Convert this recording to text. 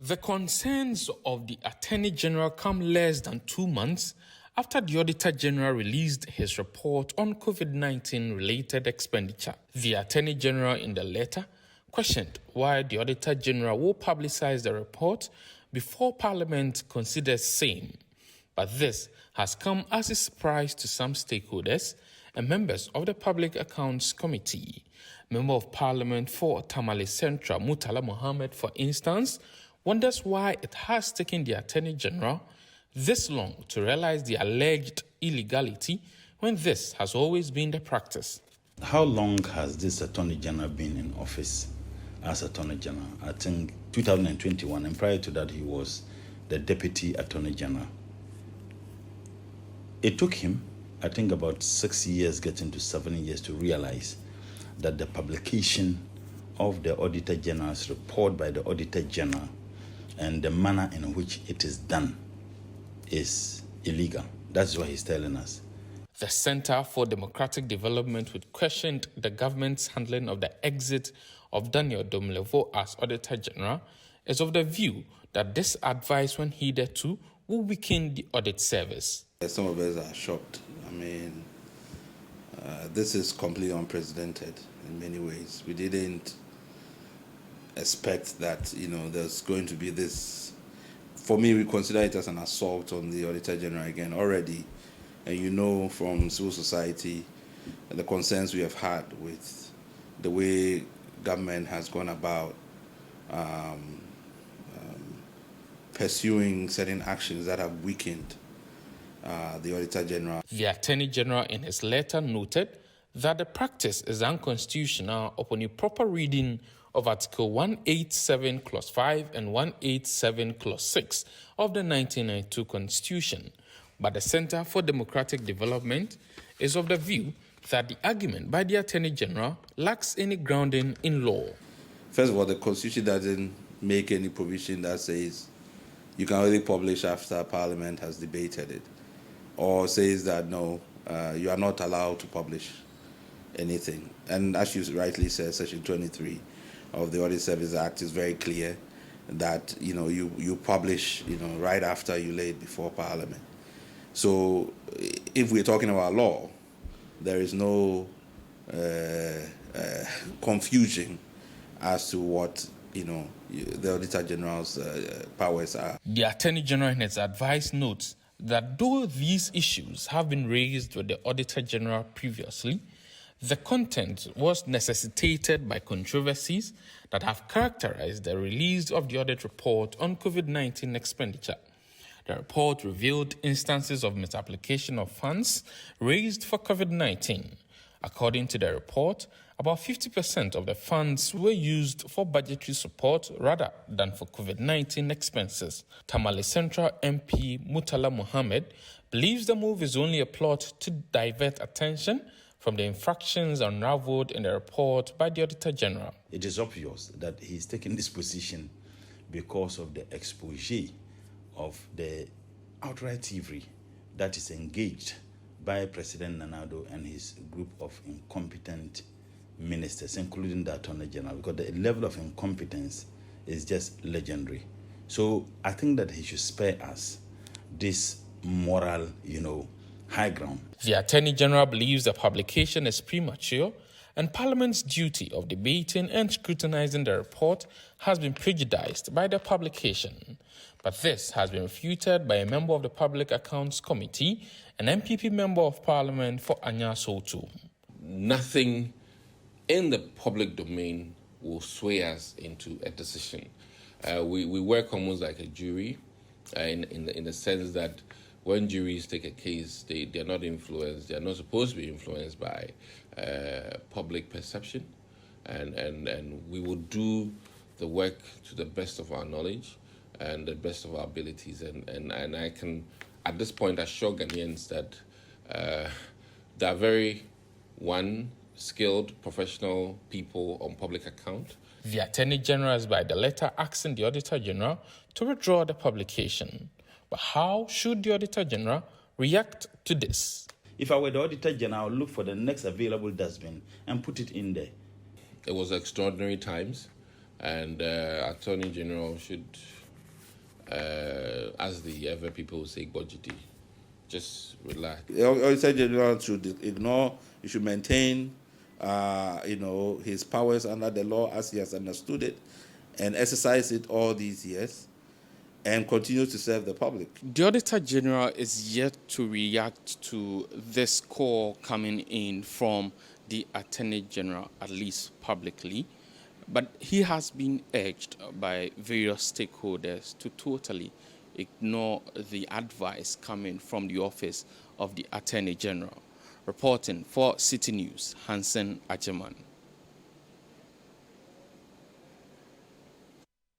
The concerns of the Attorney General come less than 2 months after the Auditor General released his report on COVID-19 related expenditure. The Attorney General in the letter questioned why the Auditor General will publicize the report before Parliament considers same. But this has come as a surprise to some stakeholders and members of the Public Accounts Committee. Member of Parliament for Tamale Central, Murtala Mohammed, for instance, wonders why it has taken the Attorney General this long to realize the alleged illegality when this has always been the practice. How long has this Attorney General been in office as Attorney General? I think 2021, and prior to that he was the Deputy Attorney General. It took him, I think, about 6 years, getting to 7 years, to realize that the publication of the Auditor General's report by the Auditor General and the manner in which it is done is illegal. That's what he's telling us. The Center for Democratic Development, which questioned the government's handling of the exit of Daniel Domelevo as Auditor General, is of the view that this advice, when heeded to, will weaken the audit service. Some of us are shocked. I mean, this is completely unprecedented in many ways. We didn't expect that, there's going to be this. For me, we consider it as an assault on the Auditor General again already. And from civil society, the concerns we have had with the way government has gone about pursuing certain actions that have weakened the Auditor General. The Attorney General in his letter noted that the practice is unconstitutional upon a proper reading of Article 187 Clause 5 and 187 Clause 6 of the 1992 Constitution. But the Center for Democratic Development is of the view that the argument by the Attorney General lacks any grounding in law. First of all, the Constitution doesn't make any provision that says you can only publish after Parliament has debated it, or says that no, you are not allowed to publish anything. And as you rightly said, Section 23 of the Audit Service Act is very clear that you publish right after you lay it before Parliament. So if we're talking about law, there is no confusion as to what the Auditor General's powers are. The Attorney General in his advice notes that though these issues have been raised with the Auditor General previously, the content was necessitated by controversies that have characterized the release of the audit report on COVID-19 expenditure. The report revealed instances of misapplication of funds raised for COVID-19. According to the report, about 50% of the funds were used for budgetary support rather than for COVID-19 expenses. Tamale Central MP Murtala Mohammed believes the move is only a plot to divert attention from the infractions unraveled in the report by the Auditor General. It is obvious that he's taking this position because of the expose of the outright thievery that is engaged by President Nanado and his group of incompetent ministers, including the Attorney General, because the level of incompetence is just legendary. So I think that he should spare us this moral, high ground. The Attorney General believes the publication is premature and Parliament's duty of debating and scrutinizing the report has been prejudiced by the publication. But this has been refuted by a member of the Public Accounts Committee, an MPP member of Parliament for Anya Sotu. Nothing in the public domain will sway us into a decision. We work almost like a jury in the sense that when juries take a case, they are not influenced, they are not supposed to be influenced by public perception. And we will do the work to the best of our knowledge and the best of our abilities. And I can, at this point, assure Ghanaians that they are very, skilled, professional people on public account. The Attorney General is by the letter asking the Auditor General to withdraw the publication. But how should the Auditor General react to this? If I were the Auditor General, I would look for the next available dustbin and put it in there. It was extraordinary times, and Attorney General should as the ever people say, Gojidi. Just relax. The Auditor General should ignore, he should maintain, his powers under the law as he has understood it and exercise it all these years and continue to serve the public. The Auditor General is yet to react to this call coming in from the Attorney General, at least publicly, but he has been urged by various stakeholders to totally ignore the advice coming from the office of the Attorney General. Reporting for Citi News, Hansen Ajeman.